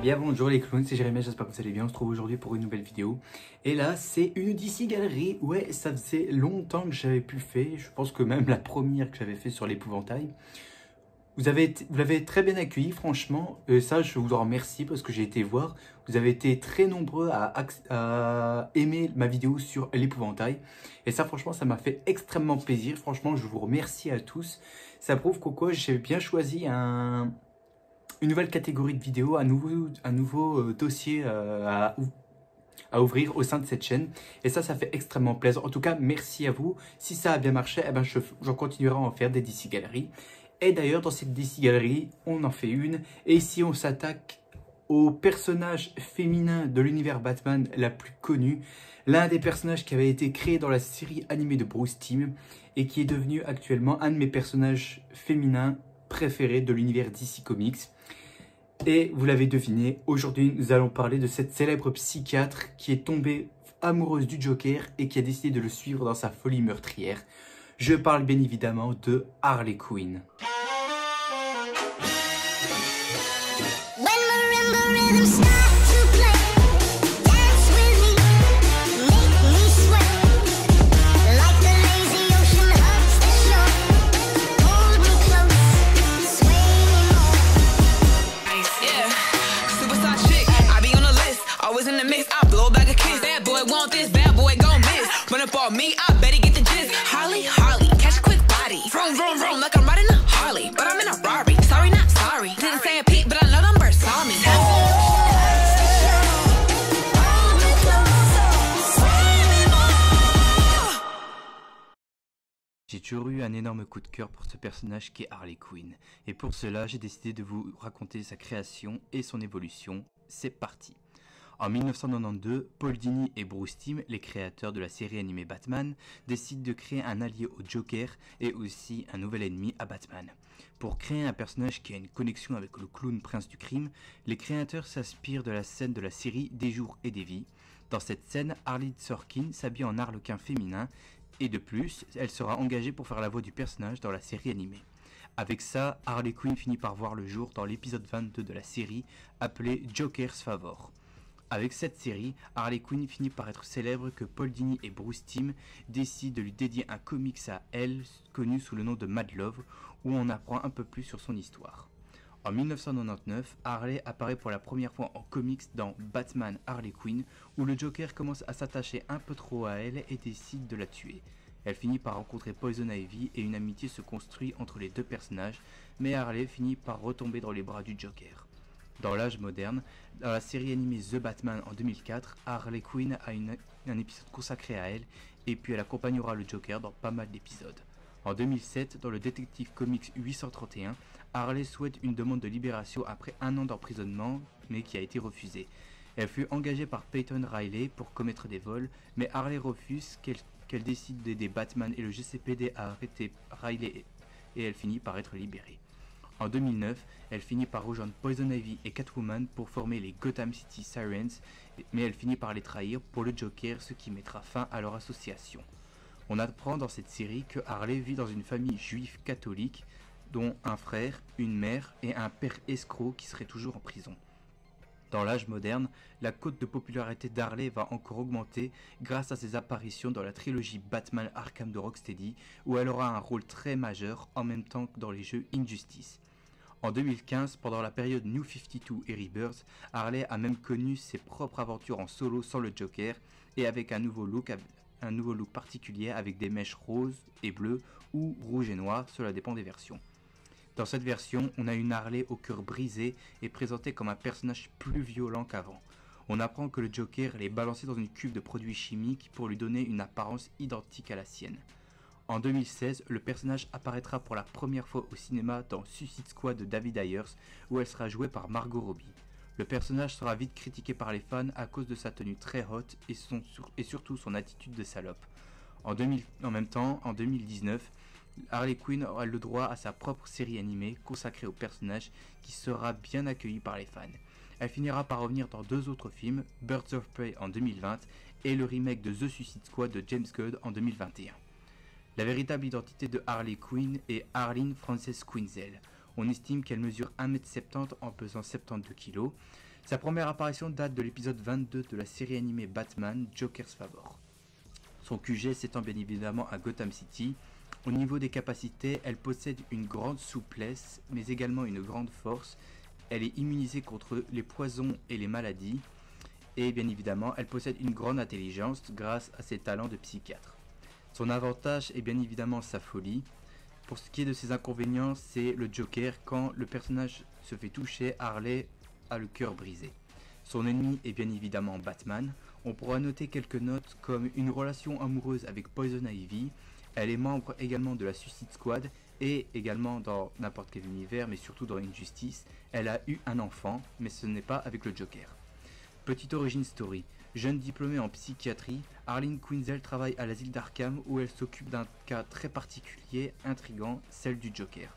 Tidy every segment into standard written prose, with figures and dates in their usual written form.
bien bonjour les clowns, c'est Jérémy, j'espère que vous allez bien. On se trouve aujourd'hui pour une nouvelle vidéo. Et là c'est une DC Galerie. Ouais, ça faisait longtemps que j'avais pu faire. Je pense que même la première que j'avais fait sur l'épouvantail. Vous l'avez très bien accueilli, franchement. Ça, je vous en remercie parce que j'ai été voir. Vous avez été très nombreux à aimer ma vidéo sur l'épouvantail. Et ça, franchement, ça m'a fait extrêmement plaisir. Franchement, je vous remercie à tous. Ça prouve qu'au quoi j'ai bien choisi une nouvelle catégorie de vidéos, un nouveau dossier à ouvrir au sein de cette chaîne. Et ça fait extrêmement plaisir. En tout cas, merci à vous. Si ça a bien marché, eh ben, j'en continuerai à en faire des DC Galeries. Et d'ailleurs, dans cette DC Galerie, on en fait une. Et ici, on s'attaque au personnage féminin de l'univers Batman la plus connue. L'un des personnages qui avait été créé dans la série animée de Bruce Timm et qui est devenu actuellement un de mes personnages féminins préférés de l'univers DC Comics. Et vous l'avez deviné, aujourd'hui nous allons parler de cette célèbre psychiatre qui est tombée amoureuse du Joker et qui a décidé de le suivre dans sa folie meurtrière. Je parle bien évidemment de Harley Quinn. J'ai toujours eu un énorme coup de cœur pour ce personnage qui est Harley Quinn. Et pour cela, j'ai décidé de vous raconter sa création et son évolution. C'est parti. En 1992, Paul Dini et Bruce Timm, les créateurs de la série animée Batman, décident de créer un allié au Joker et aussi un nouvel ennemi à Batman. Pour créer un personnage qui a une connexion avec le clown prince du crime, les créateurs s'inspirent de la scène de la série Des jours et des vies. Dans cette scène, Harley Sorkin s'habille en harlequin féminin et de plus, elle sera engagée pour faire la voix du personnage dans la série animée. Avec ça, Harley Quinn finit par voir le jour dans l'épisode 22 de la série appelé Joker's Favor. Avec cette série, Harley Quinn finit par être célèbre que Paul Dini et Bruce Timm décident de lui dédier un comics à elle, connu sous le nom de Mad Love, où on apprend un peu plus sur son histoire. En 1999, Harley apparaît pour la première fois en comics dans Batman Harley Quinn, où le Joker commence à s'attacher un peu trop à elle et décide de la tuer. Elle finit par rencontrer Poison Ivy et une amitié se construit entre les deux personnages, mais Harley finit par retomber dans les bras du Joker. Dans l'âge moderne, dans la série animée The Batman en 2004, Harley Quinn a un épisode consacré à elle, et puis elle accompagnera le Joker dans pas mal d'épisodes. En 2007, dans le Detective Comics 831, Harley souhaite une demande de libération après un an d'emprisonnement, mais qui a été refusée. Elle fut engagée par Peyton Riley pour commettre des vols, mais Harley refuse qu'elle décide d'aider Batman et le GCPD à arrêter Riley et elle finit par être libérée. En 2009, elle finit par rejoindre Poison Ivy et Catwoman pour former les Gotham City Sirens, mais elle finit par les trahir pour le Joker, ce qui mettra fin à leur association. On apprend dans cette série que Harley vit dans une famille juive catholique, dont un frère, une mère et un père escroc qui serait toujours en prison. Dans l'âge moderne, la cote de popularité d'Harley va encore augmenter grâce à ses apparitions dans la trilogie Batman Arkham de Rocksteady, où elle aura un rôle très majeur en même temps que dans les jeux Injustice. En 2015, pendant la période New 52 et Rebirth, Harley a même connu ses propres aventures en solo sans le Joker et avec un nouveau look particulier avec des mèches roses et bleues ou rouges et noires, cela dépend des versions. Dans cette version, on a une Harley au cœur brisé et présentée comme un personnage plus violent qu'avant. On apprend que le Joker l'est balancé dans une cuve de produits chimiques pour lui donner une apparence identique à la sienne. En 2016, le personnage apparaîtra pour la première fois au cinéma dans Suicide Squad de David Ayers, où elle sera jouée par Margot Robbie. Le personnage sera vite critiqué par les fans à cause de sa tenue très haute et surtout son attitude de salope. En même temps, en 2019, Harley Quinn aura le droit à sa propre série animée consacrée au personnage qui sera bien accueillie par les fans. Elle finira par revenir dans deux autres films, Birds of Prey en 2020 et le remake de The Suicide Squad de James Gunn en 2021. La véritable identité de Harley Quinn est Arlene Frances Quinzel. On estime qu'elle mesure 1m70 en pesant 72 kg. Sa première apparition date de l'épisode 22 de la série animée Batman, Joker's Favor. Son QG s'étend bien évidemment à Gotham City. Au niveau des capacités, elle possède une grande souplesse, mais également une grande force. Elle est immunisée contre les poisons et les maladies. Et bien évidemment, elle possède une grande intelligence grâce à ses talents de psychiatre. Son avantage est bien évidemment sa folie. Pour ce qui est de ses inconvénients, c'est le Joker. Quand le personnage se fait toucher, Harley a le cœur brisé. Son ennemi est bien évidemment Batman. On pourra noter quelques notes comme une relation amoureuse avec Poison Ivy. Elle est membre également de la Suicide Squad et également dans n'importe quel univers, mais surtout dans Injustice. Elle a eu un enfant, mais ce n'est pas avec le Joker. Petite origin story. Jeune diplômée en psychiatrie, Harley Quinzel travaille à l'asile d'Arkham où elle s'occupe d'un cas très particulier, intrigant, celle du Joker.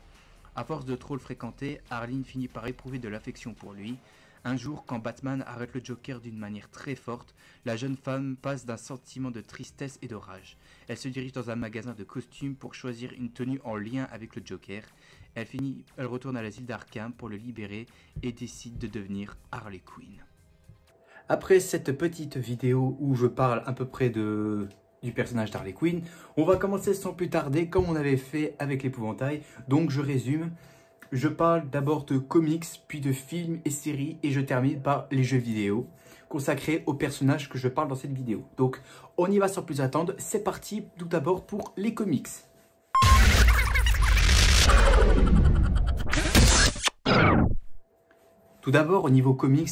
À force de trop le fréquenter, Harley finit par éprouver de l'affection pour lui. Un jour, quand Batman arrête le Joker d'une manière très forte, la jeune femme passe d'un sentiment de tristesse et de rage. Elle se dirige dans un magasin de costumes pour choisir une tenue en lien avec le Joker. Elle retourne à l'asile d'Arkham pour le libérer et décide de devenir Harley Quinn. Après cette petite vidéo où je parle à peu près du personnage d'Harley Quinn, on va commencer sans plus tarder comme on avait fait avec l'épouvantail. Donc je résume, je parle d'abord de comics, puis de films et séries et je termine par les jeux vidéo consacrés aux personnages que je parle dans cette vidéo. Donc on y va sans plus attendre, c'est parti tout d'abord pour les comics. Tout d'abord au niveau comics,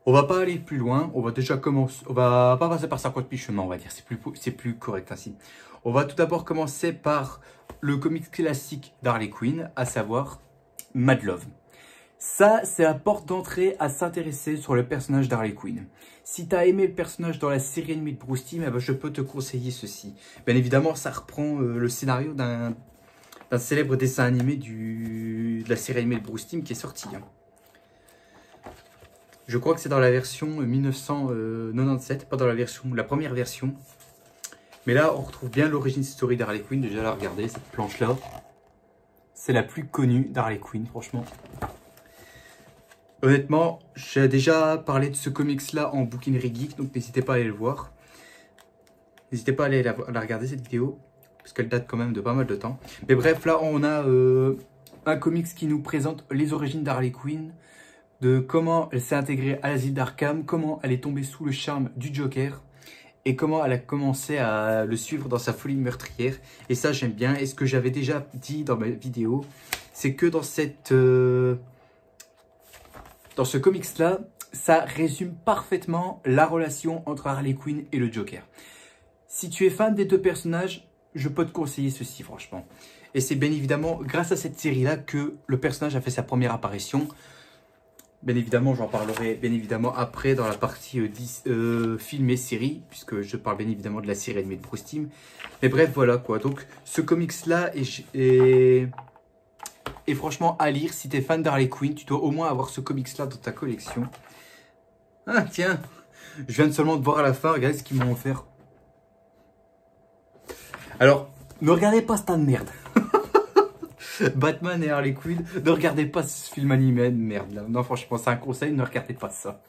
on va pas aller plus loin, on va déjà commencer, on va pas passer par 50 000 chemins, on va dire, c'est plus correct ainsi. On va tout d'abord commencer par le comics classique d'Harley Quinn, à savoir Mad Love. Ça, c'est la porte d'entrée à s'intéresser sur le personnage d'Harley Quinn. Si tu as aimé le personnage dans la série animée de Bruce Timm, eh ben, je peux te conseiller ceci. Bien évidemment, ça reprend le scénario d'un célèbre dessin animé de la série animée de Bruce Timm qui est sorti. Je crois que c'est dans la version 1997, pas dans la première version. Mais là, on retrouve bien l'origine story d'Harley Quinn. Déjà, là, regardez, cette planche-là. C'est la plus connue d'Harley Quinn, franchement. Honnêtement, j'ai déjà parlé de ce comics-là en Bouquinerie Geek, donc n'hésitez pas à aller le voir. N'hésitez pas à aller la regarder, cette vidéo, parce qu'elle date quand même de pas mal de temps. Mais bref, là, on a un comics qui nous présente les origines d'Harley Quinn, de comment elle s'est intégrée à l'asile d'Arkham, comment elle est tombée sous le charme du Joker et comment elle a commencé à le suivre dans sa folie meurtrière. Et ça, j'aime bien. Et ce que j'avais déjà dit dans ma vidéo, c'est que dans ce comics-là, ça résume parfaitement la relation entre Harley Quinn et le Joker. Si tu es fan des deux personnages, je peux te conseiller ceci, franchement. Et c'est bien évidemment grâce à cette série-là que le personnage a fait sa première apparition. Bien évidemment, j'en parlerai bien évidemment après dans la partie film et série, puisque je parle bien évidemment de la série animée de Bruce Timm. Mais bref, voilà quoi. Donc, ce comics-là est franchement à lire. Si tu es fan d'Harley Quinn, tu dois au moins avoir ce comics-là dans ta collection. Ah, tiens, je viens seulement de voir à la fin, regardez ce qu'ils m'ont offert. Alors, ne regardez pas cette merde. Batman et Harley Quinn, ne regardez pas ce film animé de merde là. Non, franchement, c'est un conseil, ne regardez pas ça.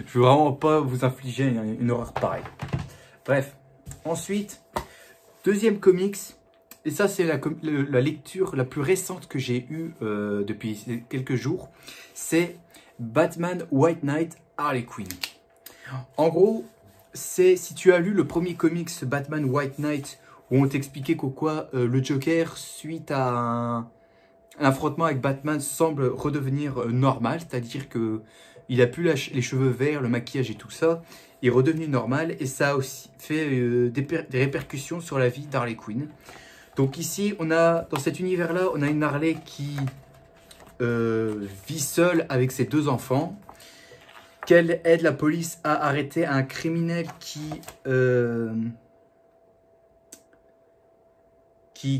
Je veux vraiment pas vous infliger une horreur pareille. Bref, ensuite, deuxième comics, et ça c'est la lecture la plus récente que j'ai eue depuis quelques jours, c'est Batman White Knight Harley Quinn. En gros, c'est si tu as lu le premier comics Batman White Knight, où on t'expliquait qu'au le Joker, suite à un affrontement avec Batman, semble redevenir normal. C'est-à-dire qu'il n'a plus les cheveux verts, le maquillage et tout ça. Il est redevenu normal et ça a aussi fait des répercussions sur la vie d'Harley Quinn. Donc ici, dans cet univers-là, on a une Harley qui vit seule avec ses deux enfants. Qu'elle aide la police à arrêter un criminel qui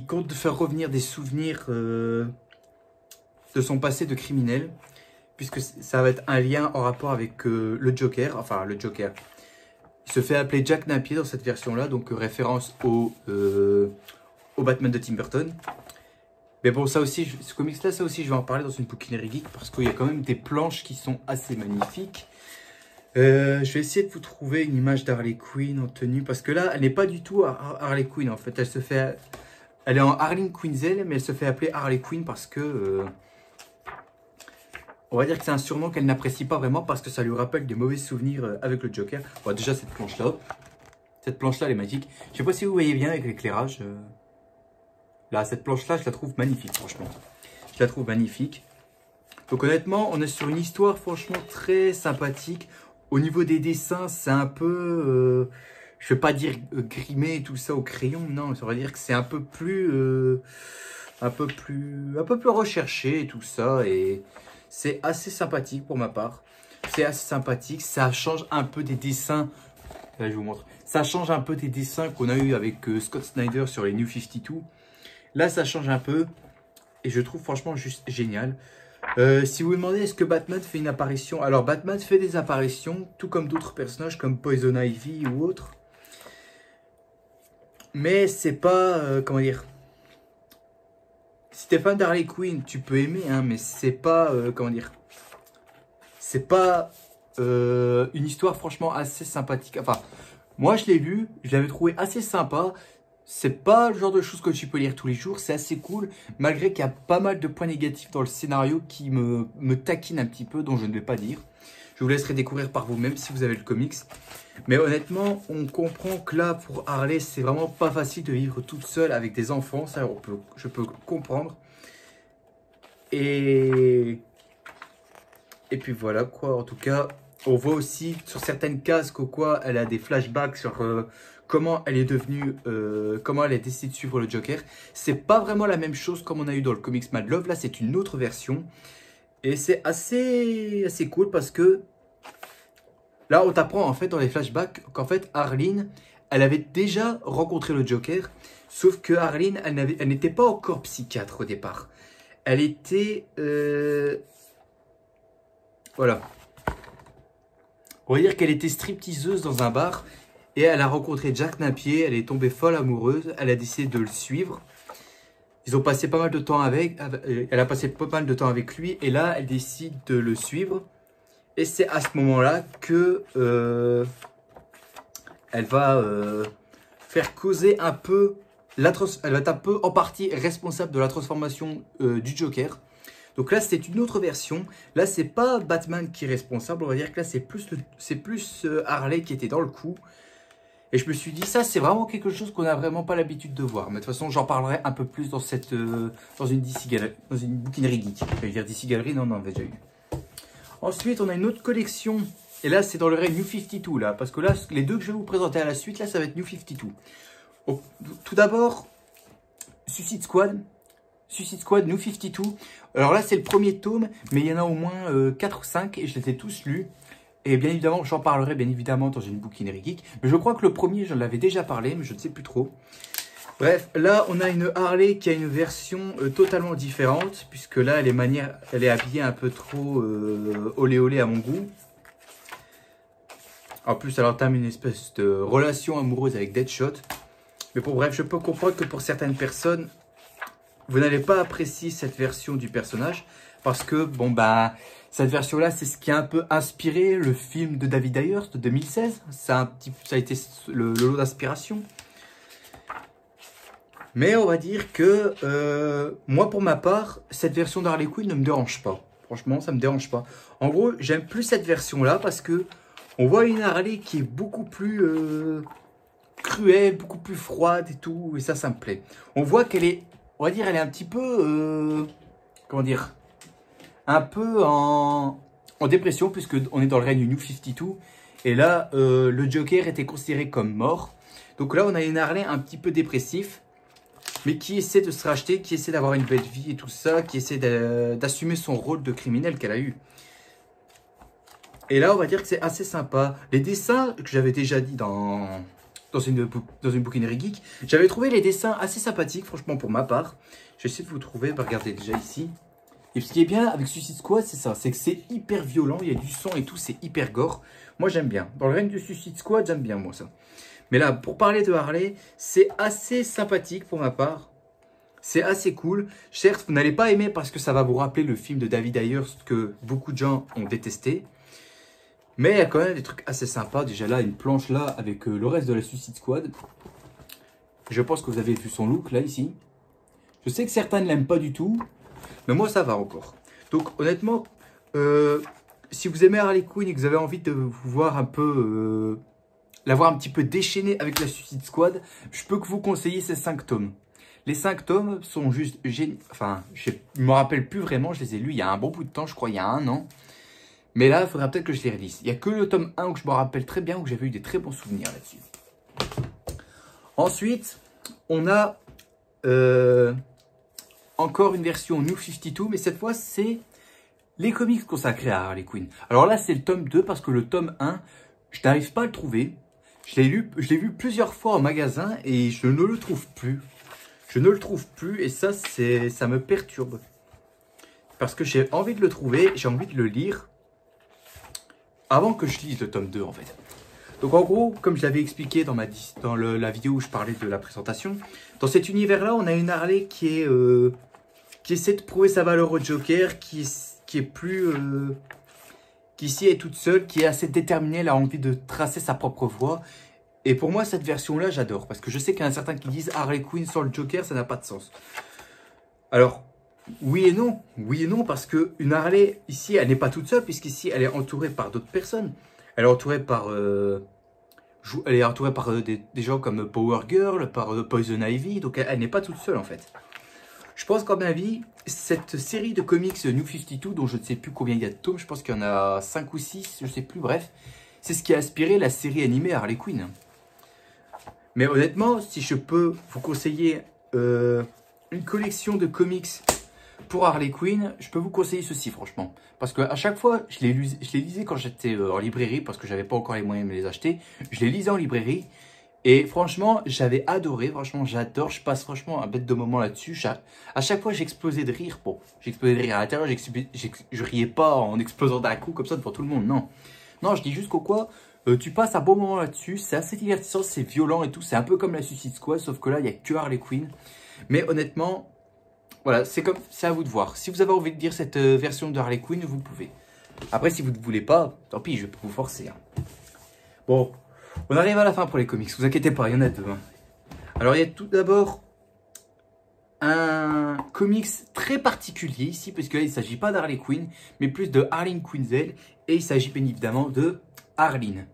compte faire revenir des souvenirs de son passé de criminel, puisque ça va être un lien en rapport avec le Joker, enfin le Joker. Il se fait appeler Jack Napier dans cette version-là, donc référence au Batman de Tim Burton. Mais bon, ça aussi, ce comics-là, ça aussi, je vais en parler dans une bouquinerie geek parce qu'il y a quand même des planches qui sont assez magnifiques. Je vais essayer de vous trouver une image d'Harley Quinn en tenue parce que là, elle n'est pas du tout Harley Quinn en fait. Elle est en Harleen Quinzel, mais elle se fait appeler Harley Quinn parce que on va dire que c'est un surnom qu'elle n'apprécie pas vraiment parce que ça lui rappelle des mauvais souvenirs avec le Joker. Bon, déjà cette planche-là, elle est magique. Je sais pas si vous voyez bien avec l'éclairage. Là, cette planche-là, je la trouve magnifique, franchement. Je la trouve magnifique. Donc honnêtement, on est sur une histoire franchement très sympathique. Au niveau des dessins, c'est un peu, je vais pas dire grimé et tout ça au crayon, non, ça va dire que c'est un peu plus recherché et tout ça. Et c'est assez sympathique pour ma part. C'est assez sympathique, ça change un peu des dessins. Là, je vous montre. Ça change un peu des dessins qu'on a eu avec Scott Snyder sur les New 52. Là, ça change un peu. Et je trouve franchement juste génial. Si vous vous demandez est-ce que Batman fait une apparition, alors Batman fait des apparitions, tout comme d'autres personnages comme Poison Ivy ou autres. Mais c'est pas, comment dire, si t'es fan d'Harley Quinn, tu peux aimer, hein, mais c'est pas, comment dire, c'est pas une histoire franchement assez sympathique. Enfin, moi je l'ai lu, je l'avais trouvé assez sympa. C'est pas le genre de choses que tu peux lire tous les jours, c'est assez cool, malgré qu'il y a pas mal de points négatifs dans le scénario qui me taquinent un petit peu, dont je ne vais pas dire. Je vous laisserai découvrir par vous-même si vous avez le comics. Mais honnêtement, on comprend que là, pour Harley, c'est vraiment pas facile de vivre toute seule avec des enfants, ça je peux comprendre. Et puis voilà quoi, en tout cas, on voit aussi sur certaines cases quoi, elle a des flashbacks sur comment elle est devenue, comment elle a décidé de suivre le Joker. C'est pas vraiment la même chose comme on a eu dans le comics Mad Love, là c'est une autre version. Et c'est assez cool parce que là on t'apprend en fait dans les flashbacks qu'en fait Harleen, elle avait déjà rencontré le Joker, sauf que Harleen, elle n'était pas encore psychiatre au départ. Elle était... voilà. On va dire qu'elle était stripteaseuse dans un bar et elle a rencontré Jack Napier, elle est tombée folle amoureuse, elle a décidé de le suivre. Ils ont passé pas mal de temps elle a passé pas mal de temps avec lui et là elle décide de le suivre. Et c'est à ce moment-là que elle va faire causer un peu, elle va être un peu en partie responsable de la transformation du Joker. Donc là, c'est une autre version. Là, c'est pas Batman qui est responsable. On va dire que là, c'est plus Harley qui était dans le coup. Et je me suis dit, ça, c'est vraiment quelque chose qu'on n'a vraiment pas l'habitude de voir. Mais de toute façon, j'en parlerai un peu plus dans une DC Galerie, dans une bouquinerie geek. Je vais dire DC Galerie, non, on avait déjà eu. Ensuite, on a une autre collection. Et là, c'est dans le rayon New 52, là. Parce que là, les deux que je vais vous présenter à la suite, là, ça va être New 52. Donc, tout d'abord, Suicide Squad New 52. Alors là, c'est le premier tome, mais il y en a au moins 4 ou 5 et je les ai tous lus. Et bien évidemment, j'en parlerai bien évidemment dans une bouquinerie geek. Mais je crois que le premier, j'en avais déjà parlé, mais je ne sais plus trop. Bref, là, on a une Harley qui a une version totalement différente, puisque là, elle est habillée un peu trop olé olé à mon goût. En plus, elle entame une espèce de relation amoureuse avec Deadshot. Mais bon, bref, je peux comprendre que pour certaines personnes, vous n'allez pas apprécier cette version du personnage parce que, bon, bah, cette version-là, c'est ce qui a un peu inspiré le film de David Ayer de 2016. Ça a été le lot d'inspiration. Mais on va dire que, moi, pour ma part, cette version d'Harley Quinn ne me dérange pas. Franchement, ça ne me dérange pas. En gros, j'aime plus cette version-là parce que on voit une Harley qui est beaucoup plus cruelle, beaucoup plus froide et tout. Et ça me plaît. On voit qu'elle est... On va dire, elle est un petit peu, comment dire, un peu en dépression, puisqu'on est dans le règne du New 52. Et là, le Joker était considéré comme mort. Donc là, on a une Harley un petit peu dépressif, mais qui essaie de se racheter, qui essaie d'avoir une belle vie et tout ça, qui essaie d'assumer son rôle de criminel qu'elle a eu. Et là, on va dire que c'est assez sympa. Les dessins que j'avais déjà dit dans une bouquinerie geek, j'avais trouvé les dessins assez sympathiques, franchement, pour ma part. J'essaie de vous trouver, bah, regardez déjà ici. Et ce qui est bien avec Suicide Squad, c'est ça, c'est que c'est hyper violent, il y a du sang et tout, c'est hyper gore. Moi, j'aime bien. Dans le règne de Suicide Squad, j'aime bien, moi, ça. Mais là, pour parler de Harley, c'est assez sympathique pour ma part. C'est assez cool. Certes, vous n'allez pas aimer parce que ça va vous rappeler le film de David Ayer que beaucoup de gens ont détesté. Mais il y a quand même des trucs assez sympas. Déjà là, une planche là avec le reste de la Suicide Squad. Je pense que vous avez vu son look là, ici. Je sais que certains ne l'aiment pas du tout. Mais moi, ça va encore. Donc honnêtement, si vous aimez Harley Quinn et que vous avez envie de vous voir un peu... l'avoir un petit peu déchaîné avec la Suicide Squad, je peux que vous conseiller ces 5 tomes. Les 5 tomes sont juste géniaux. Enfin, je ne me rappelle plus vraiment, je les ai lus il y a un bon bout de temps, je crois il y a 1 an. Mais là, il faudrait peut-être que je les relise. Il n'y a que le tome 1 où je me rappelle très bien, où j'avais eu des très bons souvenirs là-dessus. Ensuite, on a encore une version New 52, mais cette fois, c'est les comics consacrés à Harley Quinn. Alors là, c'est le tome 2, parce que le tome 1, je n'arrive pas à le trouver. Je l'ai vu plusieurs fois en magasin et je ne le trouve plus. Je ne le trouve plus et ça me perturbe. Parce que j'ai envie de le trouver, j'ai envie de le lire avant que je lise le tome 2 en fait. Donc en gros, comme je l'avais expliqué dans la vidéo où je parlais de la présentation, dans cet univers-là, on a une Harley qui essaie de prouver sa valeur au Joker, qui ici est toute seule, qui est assez déterminée, elle a envie de tracer sa propre voie. Et pour moi, cette version-là, j'adore. Parce que je sais qu'il y en a certains qui disent Harley Quinn sans le Joker, ça n'a pas de sens. Alors, oui et non. Oui et non, parce qu'une Harley, ici, elle n'est pas toute seule, puisqu'ici, elle est entourée par d'autres personnes. Elle est entourée par, des gens comme Power Girl, par Poison Ivy. Donc, elle n'est pas toute seule, en fait. Je pense qu'à mon avis, cette série de comics New 52, dont je ne sais plus combien il y a de tomes, je pense qu'il y en a 5 ou 6, je ne sais plus, bref. C'est ce qui a inspiré la série animée Harley Quinn. Mais honnêtement, si je peux vous conseiller une collection de comics pour Harley Quinn, je peux vous conseiller ceci, franchement. Parce qu'à chaque fois, je les lisais quand j'étais en librairie, parce que j'avais pas encore les moyens de me les acheter. Je les lisais en librairie. Et franchement, j'avais adoré. Franchement, j'adore. Je passe franchement un bête de moment là-dessus. À chaque fois, j'explosais de rire. Bon, j'explosais de rire à l'intérieur. Je riais pas en explosant d'un coup comme ça devant tout le monde. Non. Non, je dis juste qu'au quoi, tu passes un bon moment là-dessus. C'est assez divertissant, c'est violent et tout. C'est un peu comme la Suicide Squad, sauf que là, il n'y a que Harley Quinn. Mais honnêtement, voilà, c'est à vous de voir. Si vous avez envie de lire cette version de Harley Quinn, vous pouvez. Après, si vous ne voulez pas, tant pis, je peux vous forcer. Hein. Bon, on arrive à la fin pour les comics. Vous inquiétez pas, il y en a deux. Hein. Alors, il y a tout d'abord un comics très particulier ici, parce que là, il ne s'agit pas d'Harley Quinn, mais plus de Harleen Quinzel. Et il s'agit bien évidemment de Arline,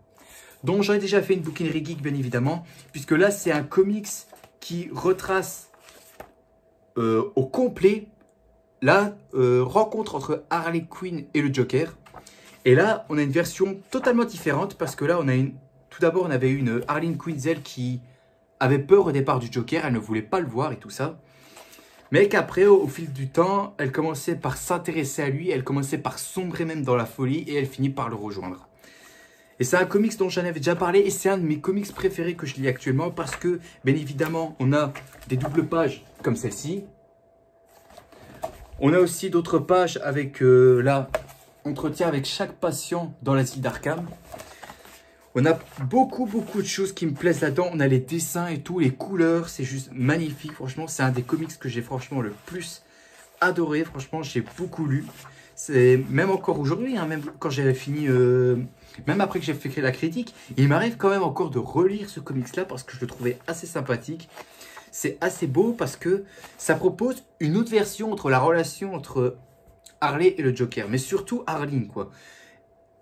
dont j'en ai déjà fait une bouquinerie geek, bien évidemment, puisque là, c'est un comics qui retrace au complet la rencontre entre Harley Quinn et le Joker. Et là, on a une version totalement différente, parce que là, tout d'abord, on avait une Harleen Quinzel qui avait peur au départ du Joker, elle ne voulait pas le voir et tout ça. Mais qu'après, au fil du temps, elle commençait par s'intéresser à lui, elle commençait par sombrer même dans la folie, et elle finit par le rejoindre. Et c'est un comics dont j'en avais déjà parlé, et c'est un de mes comics préférés que je lis actuellement, parce que, bien évidemment, on a des doubles pages comme celle-ci. On a aussi d'autres pages avec, là, entretien avec chaque patient dans l'asile d'Arkham. On a beaucoup de choses qui me plaisent là-dedans. On a les dessins et tout, les couleurs, c'est juste magnifique. Franchement, c'est un des comics que j'ai franchement le plus adoré. Franchement, j'ai beaucoup lu. C'est même encore aujourd'hui, hein, même quand j'avais fini, même après que j'ai fait la critique, il m'arrive quand même encore de relire ce comics-là parce que je le trouvais assez sympathique. C'est assez beau parce que ça propose une autre version entre la relation entre Harley et le Joker, mais surtout Arline, quoi.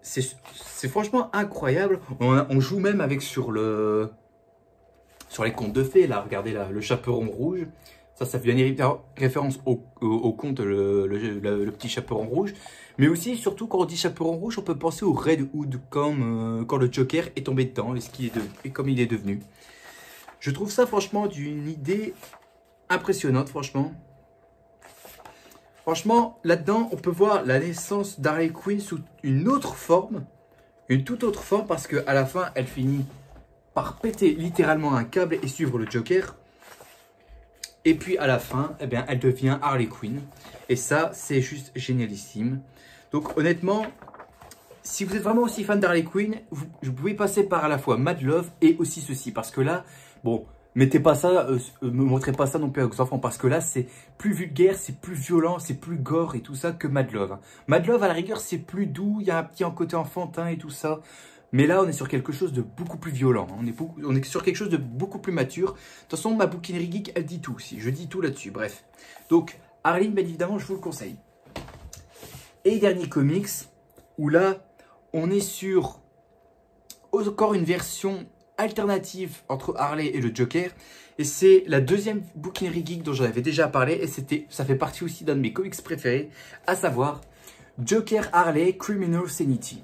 C'est franchement incroyable. On joue même avec sur les contes de fées, là. Regardez là, le chaperon rouge. Ça fait une référence au conte, le petit chaperon rouge. Mais aussi, surtout, quand on dit chaperon rouge, on peut penser au Red Hood, comme quand le Joker est tombé dedans et comme il est devenu. Je trouve ça, franchement, d'une idée impressionnante, franchement. Franchement, là-dedans, on peut voir la naissance d'Harley Quinn sous une autre forme, une toute autre forme, parce qu'à la fin, elle finit par péter littéralement un câble et suivre le Joker. Et puis à la fin, eh bien, elle devient Harley Quinn. Et ça, c'est juste génialissime. Donc honnêtement, si vous êtes vraiment aussi fan d'Harley Quinn, vous pouvez passer par à la fois Mad Love et aussi ceci. Parce que là, bon, mettez pas ça, me montrez pas ça non plus avec vos enfants, parce que là, c'est plus vulgaire, c'est plus violent, c'est plus gore et tout ça que Mad Love. Mad Love, à la rigueur, c'est plus doux, il y a un petit côté enfantin et tout ça. Mais là, on est sur quelque chose de beaucoup plus violent. On est sur quelque chose de beaucoup plus mature. De toute façon, ma bouquinerie geek, elle dit tout aussi. Je dis tout là-dessus, bref. Donc, Arline, bien évidemment, je vous le conseille. Et dernier comics, où là, on est sur encore une version alternative entre Harley et le Joker. Et c'est la deuxième bouquinerie geek dont j'en avais déjà parlé. Et ça fait partie aussi d'un de mes comics préférés, à savoir Joker Harley Criminal Sanity.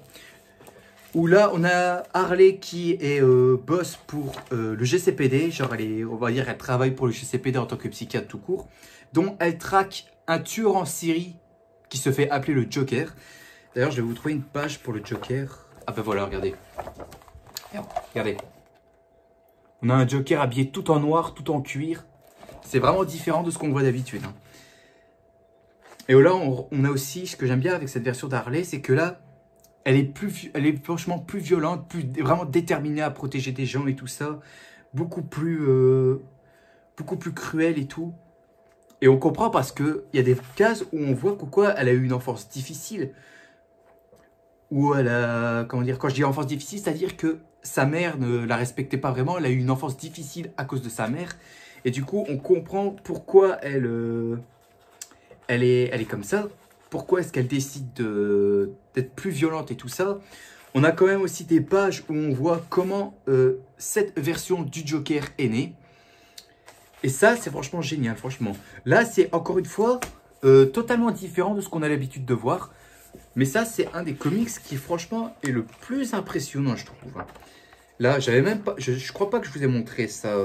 Où là, on a Harley qui est boss pour le GCPD. Genre, on va dire, elle travaille pour le GCPD en tant que psychiatre tout court. Dont elle traque un tueur en série qui se fait appeler le Joker. D'ailleurs, je vais vous trouver une page pour le Joker. Ah ben voilà, regardez. Regardez. On a un Joker habillé tout en noir, tout en cuir. C'est vraiment différent de ce qu'on voit d'habitude. Hein. Et là, on a aussi, ce que j'aime bien avec cette version d'Harley, c'est que là, elle est franchement plus violente, vraiment déterminée à protéger des gens et tout ça. Beaucoup plus cruelle et tout. Et on comprend parce qu'il y a des cases où on voit pourquoi elle a eu une enfance difficile. Où elle a, comment dire, quand je dis enfance difficile, c'est-à-dire que sa mère ne la respectait pas vraiment. Elle a eu une enfance difficile à cause de sa mère. Et du coup, on comprend pourquoi elle est comme ça. Pourquoi est-ce qu'elle décide d'être plus violente et tout ça. On a quand même aussi des pages où on voit comment cette version du Joker est née. Et ça, c'est franchement génial, franchement. Là, c'est encore une fois totalement différent de ce qu'on a l'habitude de voir. Mais ça, c'est un des comics qui, franchement, est le plus impressionnant, je trouve. Là, j'avais même pas... Je crois pas que je vous ai montré ça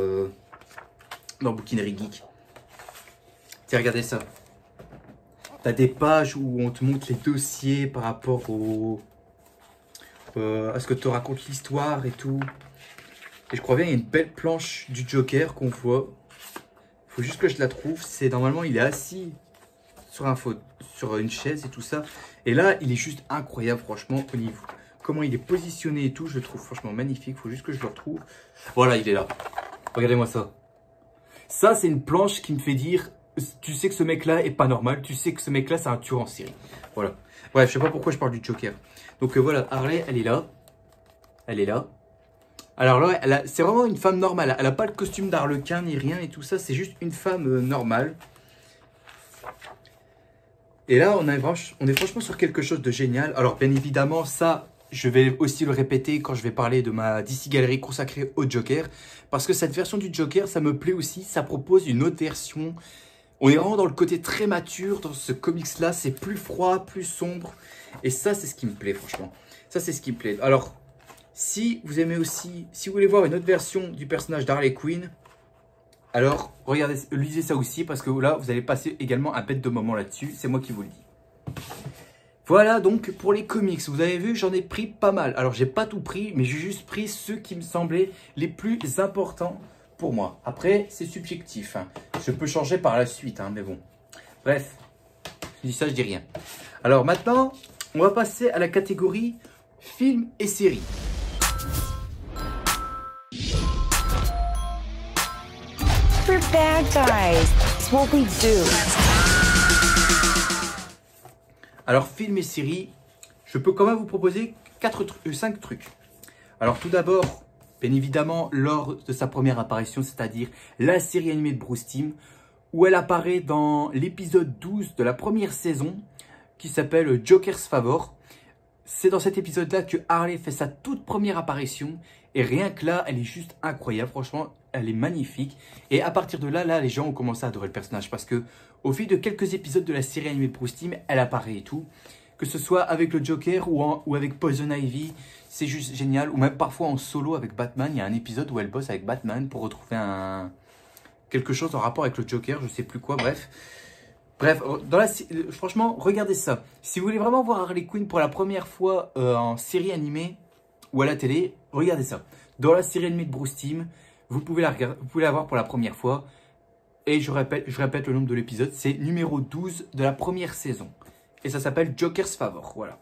dans Bouquinerie Geek. Tiens, regardez ça. T'as des pages où on te montre les dossiers par rapport à ce que te raconte l'histoire et tout. Et je crois bien, il y a une belle planche du Joker qu'on voit. Il faut juste que je la trouve. C'est normalement, il est assis sur une chaise et tout ça. Et là, il est juste incroyable, franchement, au niveau. Comment il est positionné et tout, je le trouve franchement magnifique. Il faut juste que je le retrouve. Voilà, il est là. Regardez-moi ça. Ça, c'est une planche qui me fait dire, tu sais que ce mec-là est pas normal. Tu sais que ce mec-là, c'est un tueur en série. Voilà. Bref, je sais pas pourquoi je parle du Joker. Donc voilà, Harley, elle est là. Elle est là. Alors là, c'est vraiment une femme normale. Elle n'a pas le costume d'Arlequin ni rien et tout ça. C'est juste une femme normale. Et là, on est franchement sur quelque chose de génial. Alors, bien évidemment, ça, je vais aussi le répéter quand je vais parler de ma DC Galerie consacrée au Joker. Parce que cette version du Joker, ça me plaît aussi. Ça propose une autre version. On est vraiment dans le côté très mature dans ce comics-là. C'est plus froid, plus sombre. Et ça, c'est ce qui me plaît, franchement. Ça, c'est ce qui me plaît. Alors, si vous aimez aussi, si vous voulez voir une autre version du personnage d'Harley Quinn, alors regardez, lisez ça aussi parce que là, vous allez passer également un bête de moment là-dessus. C'est moi qui vous le dis. Voilà donc pour les comics. Vous avez vu, j'en ai pris pas mal. Alors, j'ai pas tout pris, mais j'ai juste pris ceux qui me semblaient les plus importants pour moi. Après, c'est subjectif. Hein. Je peux changer par la suite, hein, mais bon. Bref, je dis ça, je dis rien. Alors maintenant, on va passer à la catégorie films et séries. We're bad guys. It's what we do. Alors, films et séries, je peux quand même vous proposer 5 trucs. Alors, tout d'abord, bien évidemment, lors de sa première apparition, c'est-à-dire la série animée de Bruce Timm, où elle apparaît dans l'épisode 12 de la première saison, qui s'appelle Joker's Favor. C'est dans cet épisode-là que Harley fait sa toute première apparition. Et rien que là, elle est juste incroyable. Franchement, elle est magnifique. Et à partir de là, les gens ont commencé à adorer le personnage. Parce que au fil de quelques épisodes de la série animée de Bruce Timm, elle apparaît et tout. Que ce soit avec le Joker ou avec Poison Ivy, c'est juste génial. Ou même parfois en solo avec Batman. Il y a un épisode où elle bosse avec Batman pour retrouver quelque chose en rapport avec le Joker. Je sais plus quoi, bref. Bref, franchement, regardez ça. Si vous voulez vraiment voir Harley Quinn pour la première fois en série animée ou à la télé, regardez ça. Dans la série animée de Bruce Timm, vous pouvez la voir pour la première fois. Et je répète le nombre de l'épisode, c'est numéro 12 de la première saison. Et ça s'appelle Joker's Favor, voilà.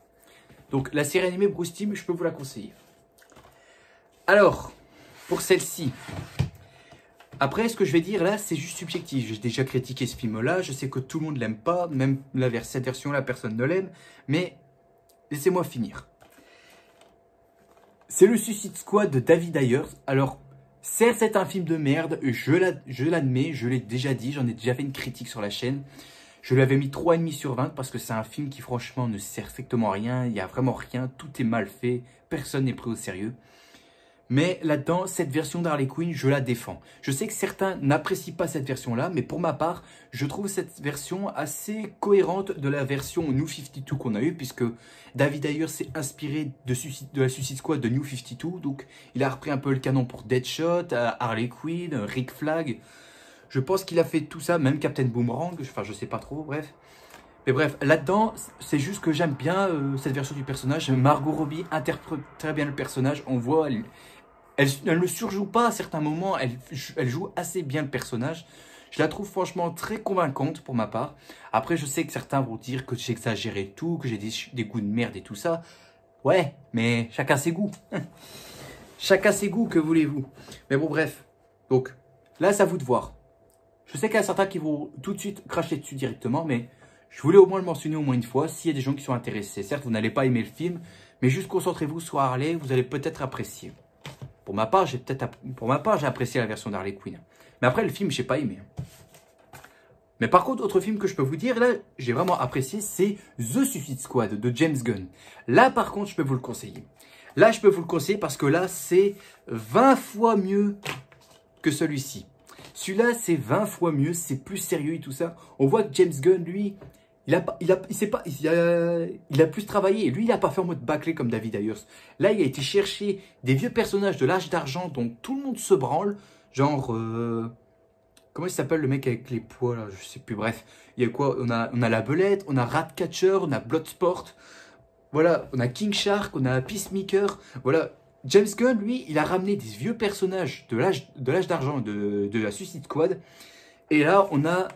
Donc la série animée Bruce Timm, je peux vous la conseiller. Alors, pour celle-ci, Après, ce que je vais dire là, c'est juste subjectif. J'ai déjà critiqué ce film-là. Je sais que tout le monde l'aime pas. Même cette version-là, personne ne l'aime. Mais laissez-moi finir. C'est le Suicide Squad de David Ayer. Alors, certes, c'est un film de merde. Je l'admets. Je l'ai déjà dit. J'en ai déjà fait une critique sur la chaîne. Je lui avais mis 3,5 sur 20 parce que c'est un film qui franchement ne sert strictement à rien. Il n'y a vraiment rien. Tout est mal fait. Personne n'est pris au sérieux. Mais là-dedans, cette version d'Harley Quinn, je la défends. Je sais que certains n'apprécient pas cette version-là, mais pour ma part, je trouve cette version assez cohérente de la version New 52 qu'on a eue, puisque David Ayer s'est inspiré de la Suicide Squad de New 52, donc il a repris un peu le canon pour Deadshot, Harley Quinn, Rick Flag. Je pense qu'il a fait tout ça, même Captain Boomerang, enfin je sais pas trop, bref. Mais bref, là-dedans, c'est juste que j'aime bien cette version du personnage. Margot Robbie interprète très bien le personnage, on voit... Elle ne surjoue pas à certains moments, elle joue assez bien le personnage. Je la trouve franchement très convaincante pour ma part. Après, je sais que certains vont dire que j'exagère et tout, que j'ai des goûts de merde et tout ça. Ouais, mais chacun ses goûts. Chacun ses goûts, que voulez-vous. Mais bon, bref. Donc, là, c'est à vous de voir. Je sais qu'il y a certains qui vont tout de suite cracher dessus directement, mais je voulais au moins le mentionner au moins une fois, s'il y a des gens qui sont intéressés. Certes, vous n'allez pas aimer le film, mais juste concentrez-vous sur Harley, vous allez peut-être apprécier. Pour ma part, j'ai apprécié la version d'Harley Quinn. Mais après, le film, j'ai pas aimé. Mais par contre, autre film que je peux vous dire, là, j'ai vraiment apprécié, c'est The Suicide Squad de James Gunn. Là, par contre, je peux vous le conseiller. Là, je peux vous le conseiller parce que là, c'est 20 fois mieux que celui-ci. Celui-là, c'est 20 fois mieux, c'est plus sérieux et tout ça. On voit que James Gunn, lui, il a plus travaillé. Lui, il n'a pas fait en mode bâclé comme David Ayer. Là, il a été chercher des vieux personnages de l'âge d'argent dont tout le monde se branle. Genre, comment il s'appelle le mec avec les poids là? Je sais plus. Bref, il y a quoi? On a la Belette, on a Ratcatcher, on a Bloodsport. Voilà, on a King Shark, on a Peacemaker. Voilà, James Gunn, lui, il a ramené des vieux personnages de l'âge d'argent de la Suicide Squad. Et là, on a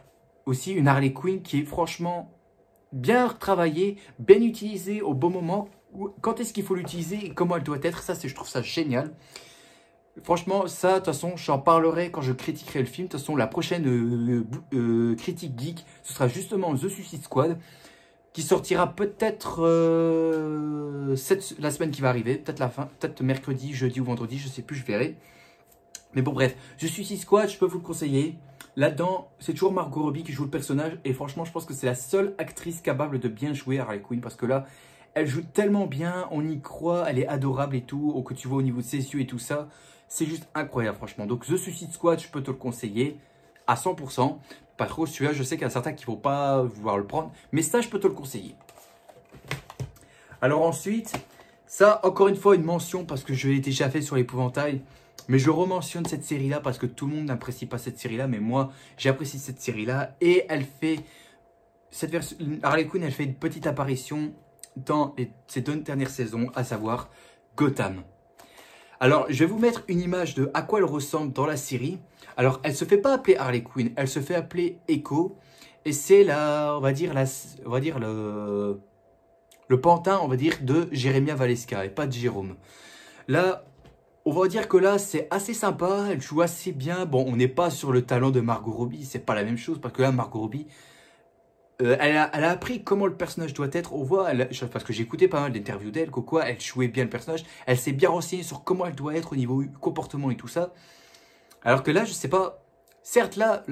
aussi une Harley Quinn qui est franchement bien travaillée, bien utilisée au bon moment. Quand est-ce qu'il faut l'utiliser et comment elle doit être, ça, je trouve ça génial. Franchement, ça, de toute façon, j'en parlerai quand je critiquerai le film. De toute façon, la prochaine critique geek, ce sera justement The Suicide Squad, qui sortira peut-être la semaine qui va arriver, peut-être mercredi, jeudi ou vendredi, je sais plus, je verrai. Mais bon, bref, The Suicide Squad, je peux vous le conseiller. Là-dedans, c'est toujours Margot Robbie qui joue le personnage. Et franchement, je pense que c'est la seule actrice capable de bien jouer Harley Quinn. Parce que là, elle joue tellement bien, on y croit, elle est adorable et tout. Que tu vois au niveau de ses yeux et tout ça, c'est juste incroyable, franchement. Donc, The Suicide Squad, je peux te le conseiller à 100%. Pas trop, celui-là, je sais qu'il y a certains qui ne vont pas vouloir le prendre. Mais ça, je peux te le conseiller. Alors ensuite, ça, encore une fois, une mention parce que je l'ai déjà fait sur l'épouvantail. Mais je rementionne cette série-là parce que tout le monde n'apprécie pas cette série-là. Mais moi, j'apprécie cette série-là. Et elle fait... Cette version, Harley Quinn, elle fait une petite apparition dans ces 2 dernières saisons, à savoir Gotham. Alors, je vais vous mettre une image de à quoi elle ressemble dans la série. Alors, elle se fait pas appeler Harley Quinn, elle se fait appeler Echo. Et c'est on va dire le pantin, on va dire, de Jeremiah Valeska et pas de Jérôme. Là, on va dire que là, c'est assez sympa, elle joue assez bien. Bon, on n'est pas sur le talent de Margot Robbie, c'est pas la même chose, parce que là, Margot Robbie, elle a appris comment le personnage doit être. On voit, parce que j'ai écouté pas mal d'interviews d'elle, quoi, elle jouait bien le personnage. Elle s'est bien renseignée sur comment elle doit être au niveau comportement et tout ça. Alors que là, je sais pas, certes là,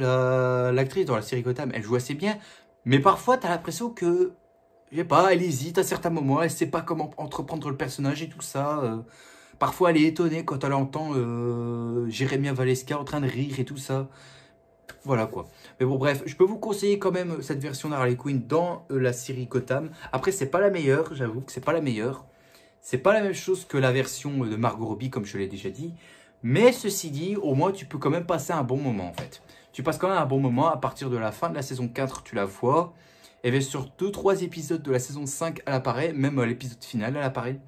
l'actrice dans la série Gotham, elle joue assez bien, mais parfois, tu as l'impression que, je sais pas, elle hésite à certains moments, elle sait pas comment entreprendre le personnage et tout ça. Parfois, elle est étonnée quand elle entend Jeremiah Valeska en train de rire et tout ça. Voilà quoi. Mais bon, bref, je peux vous conseiller quand même cette version d'Harley Quinn dans la série Gotham. Après, c'est pas la meilleure, j'avoue que c'est pas la meilleure. C'est pas la même chose que la version de Margot Robbie, comme je l'ai déjà dit. Mais ceci dit, au moins, tu peux quand même passer un bon moment, en fait. Tu passes quand même un bon moment. À partir de la fin de la saison 4, tu la vois. Et bien sur 2-3 épisodes de la saison 5, elle apparaît. Même à l'épisode final, elle apparaît.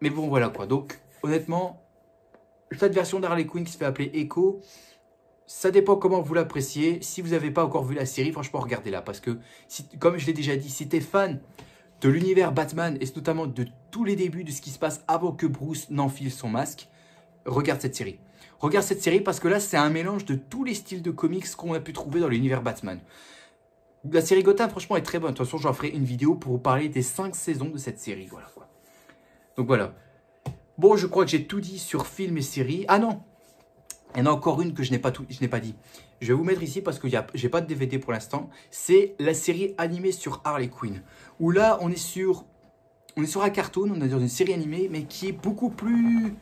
Mais bon, voilà quoi. Donc, honnêtement, cette version d'Harley Quinn qui se fait appeler Echo, ça dépend comment vous l'appréciez. Si vous n'avez pas encore vu la série, franchement, regardez-la. Parce que, comme je l'ai déjà dit, si tu es fan de l'univers Batman, et notamment de tous les débuts de ce qui se passe avant que Bruce n'enfile son masque, regarde cette série. Regarde cette série parce que là, c'est un mélange de tous les styles de comics qu'on a pu trouver dans l'univers Batman. La série Gotham, franchement, est très bonne. De toute façon, j'en ferai une vidéo pour vous parler des 5 saisons de cette série. Voilà, quoi. Donc voilà. Bon, je crois que j'ai tout dit sur film et série. Ah non, il y en a encore une que je n'ai pas dit. Je vais vous mettre ici parce que j'ai pas de DVD pour l'instant. C'est la série animée sur Harley Quinn. Où là, on est sur un cartoon, on est dans une série animée, mais qui est beaucoup plus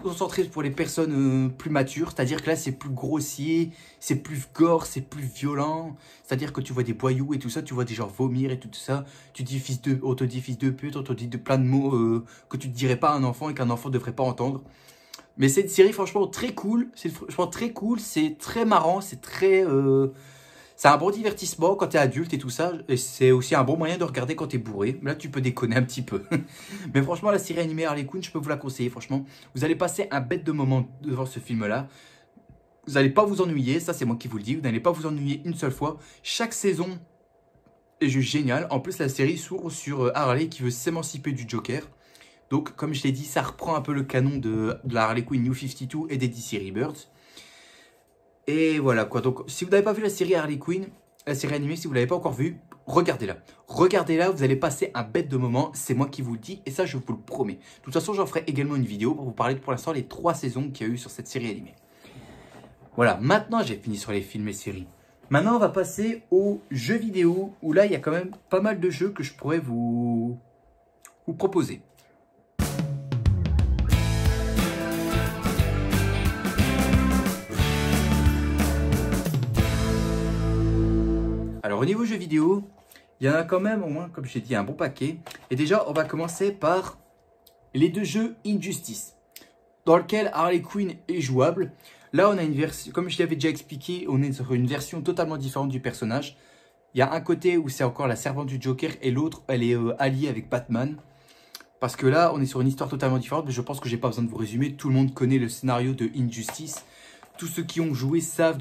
concentrée pour les personnes plus matures. C'est-à-dire que là, c'est plus grossier, c'est plus gore, c'est plus violent. C'est-à-dire que tu vois des boyaux et tout ça, tu vois des gens vomir et tout ça. On te dit fils de pute, on te dit plein de mots que tu ne dirais pas à un enfant et qu'un enfant ne devrait pas entendre. Mais c'est une série franchement très cool. C'est très marrant, c'est un bon divertissement quand tu es adulte et tout ça. Et c'est aussi un bon moyen de regarder quand tu es bourré. Là, tu peux déconner un petit peu. Mais franchement, la série animée Harley Quinn, je peux vous la conseiller. Franchement, vous allez passer un bête de moment devant ce film-là. Vous n'allez pas vous ennuyer. Ça, c'est moi qui vous le dis. Vous n'allez pas vous ennuyer une seule fois. Chaque saison est juste géniale. En plus, la série s'ouvre sur Harley qui veut s'émanciper du Joker. Donc, comme je l'ai dit, ça reprend un peu le canon de la Harley Quinn New 52 et des DC Rebirth. Et voilà quoi. Donc, si vous n'avez pas vu la série Harley Quinn, la série animée, si vous ne l'avez pas encore vue, regardez-la. Regardez-la, vous allez passer un bête de moment. C'est moi qui vous le dis et ça, je vous le promets. De toute façon, j'en ferai également une vidéo pour vous parler pour l'instant les 3 saisons qu'il y a eu sur cette série animée. Voilà, maintenant, j'ai fini sur les films et séries. Maintenant, on va passer aux jeux vidéo où là, il y a quand même pas mal de jeux que je pourrais vous proposer. Alors au niveau jeux vidéo, il y en a quand même au moins, comme je l'ai dit, un bon paquet. Et déjà, on va commencer par les 2 jeux Injustice, dans lequel Harley Quinn est jouable. Là, on a une version, comme je l'avais déjà expliqué, on est sur une version totalement différente du personnage. Il y a un côté où c'est encore la servante du Joker et l'autre, elle est alliée avec Batman. Parce que là, on est sur une histoire totalement différente, mais je pense que j'ai pas besoin de vous résumer. Tout le monde connaît le scénario de Injustice. Tous ceux qui ont joué savent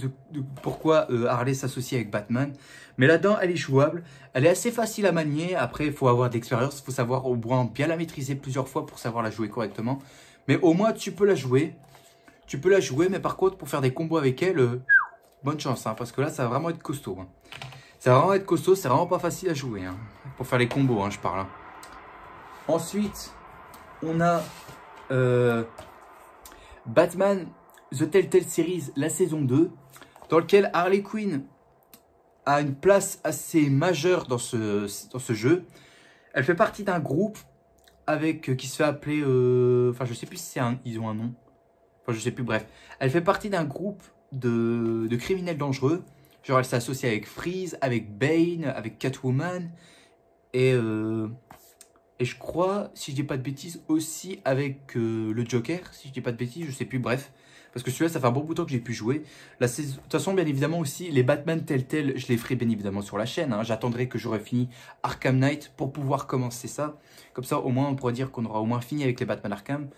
pourquoi Harley s'associe avec Batman. Mais là-dedans, elle est jouable. Elle est assez facile à manier. Après, il faut avoir de l'expérience. Il faut savoir au moins bien la maîtriser plusieurs fois pour savoir la jouer correctement. Mais au moins, tu peux la jouer. Tu peux la jouer, mais par contre, pour faire des combos avec elle, bonne chance. Hein, parce que là, ça va vraiment être costaud. Hein. Ça va vraiment être costaud. C'est vraiment pas facile à jouer. Hein, pour faire les combos, hein, je parle. Hein. Ensuite, on a Batman The Telltale Series, la saison 2, dans lequel Harley Quinn a une place assez majeure dans ce jeu. Elle fait partie d'un groupe qui se fait appeler... Enfin, je sais plus si ils ont un nom. Enfin, je sais plus, bref. Elle fait partie d'un groupe de criminels dangereux. Genre, elle s'est associée avec Freeze, avec Bane, avec Catwoman. Et je crois, si je dis pas de bêtises, aussi avec le Joker. Si je dis pas de bêtises, je sais plus, bref. Parce que celui-là, ça fait un bon bout de temps que j'ai pu jouer. De toute façon, bien évidemment aussi, les Batman Telltale, je les ferai bien évidemment sur la chaîne. Hein. J'attendrai que j'aurai fini Arkham Knight pour pouvoir commencer ça. Comme ça, au moins, on pourra dire qu'on aura au moins fini avec les Batman Arkham.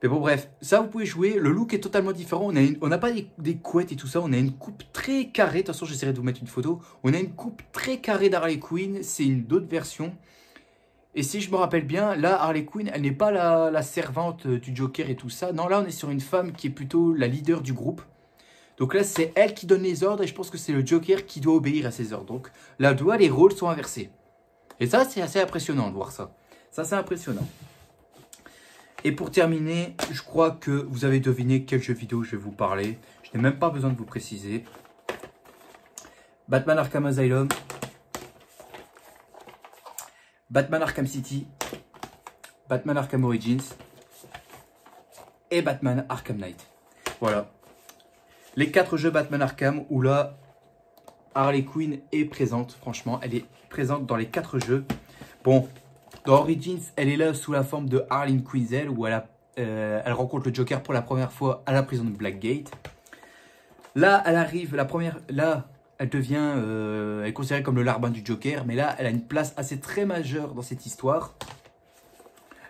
Mais bon, bref, ça, vous pouvez jouer. Le look est totalement différent. On n'a pas des couettes et tout ça. On a une coupe très carrée. De toute façon, j'essaierai de vous mettre une photo. On a une coupe très carrée d'Harley Quinn. C'est une d'autres version. Et si je me rappelle bien, là, Harley Quinn, elle n'est pas la servante du Joker et tout ça. Non, là, on est sur une femme qui est plutôt la leader du groupe. Donc là, c'est elle qui donne les ordres et je pense que c'est le Joker qui doit obéir à ses ordres. Donc là, les rôles sont inversés. Et ça, c'est assez impressionnant de voir ça. Ça, c'est impressionnant. Et pour terminer, je crois que vous avez deviné quel jeu vidéo je vais vous parler. Je n'ai même pas besoin de vous préciser. Batman Arkham Asylum. Batman Arkham City, Batman Arkham Origins et Batman Arkham Knight. Voilà. Les 4 jeux Batman Arkham où là, Harley Quinn est présente. Franchement, elle est présente dans les 4 jeux. Bon, dans Origins, elle est là sous la forme de Harley Quinzel où elle rencontre le Joker pour la première fois à la prison de Blackgate. Là, elle arrive, là, elle devient, elle est considérée comme le larbin du Joker, mais là, elle a une place assez très majeure dans cette histoire.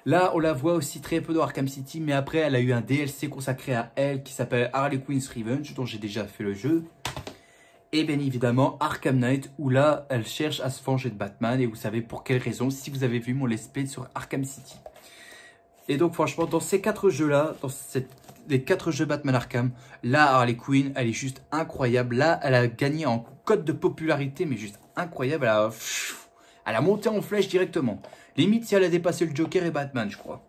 Là, on la voit aussi très peu dans Arkham City, mais après, elle a eu un DLC consacré à elle qui s'appelle Harley Quinn's Revenge, dont j'ai déjà fait le jeu. Et bien évidemment, Arkham Knight, où là, elle cherche à se venger de Batman, et vous savez pour quelle raison, si vous avez vu mon let's play sur Arkham City. Et donc franchement, dans ces 4 jeux-là, les 4 jeux Batman Arkham, là Harley Quinn, elle est juste incroyable. Là, elle a gagné en cote de popularité, mais juste incroyable. Elle a monté en flèche directement. Limite si elle a dépassé le Joker et Batman, je crois.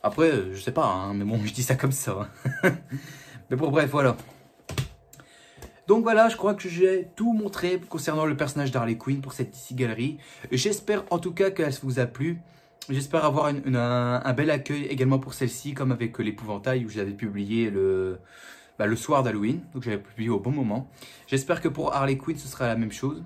Après, je sais pas, hein, mais bon, je dis ça comme ça. Hein. Mais bon, bref, voilà. Donc voilà, je crois que j'ai tout montré concernant le personnage d'Harley Quinn pour cette DC Galerie. J'espère en tout cas qu'elle vous a plu. J'espère avoir un bel accueil également pour celle-ci, comme avec l'épouvantail où je l'avais publié le soir d'Halloween. Donc j'avais publié au bon moment. J'espère que pour Harley Quinn, ce sera la même chose.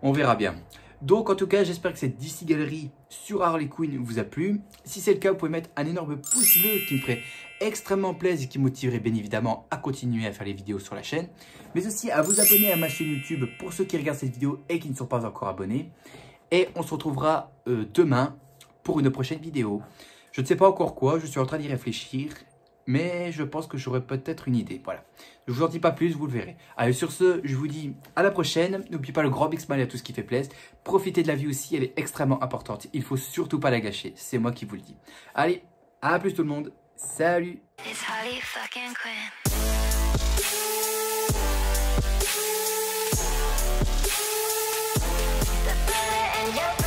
On verra bien. Donc en tout cas, j'espère que cette DC Galerie sur Harley Quinn vous a plu. Si c'est le cas, vous pouvez mettre un énorme pouce bleu qui me ferait extrêmement plaisir et qui me motiverait bien évidemment à continuer à faire les vidéos sur la chaîne. Mais aussi à vous abonner à ma chaîne YouTube pour ceux qui regardent cette vidéo et qui ne sont pas encore abonnés. Et on se retrouvera demain pour une prochaine vidéo. Je ne sais pas encore quoi, je suis en train d'y réfléchir. Mais je pense que j'aurai peut-être une idée. Voilà. Je vous en dis pas plus, vous le verrez. Allez, sur ce, je vous dis à la prochaine. N'oubliez pas le grand big smile à tout ce qui fait plaisir. Profitez de la vie aussi, elle est extrêmement importante. Il faut surtout pas la gâcher. C'est moi qui vous le dis. Allez, à plus tout le monde. Salut. It's Harley fucking Quinn. The bullet in your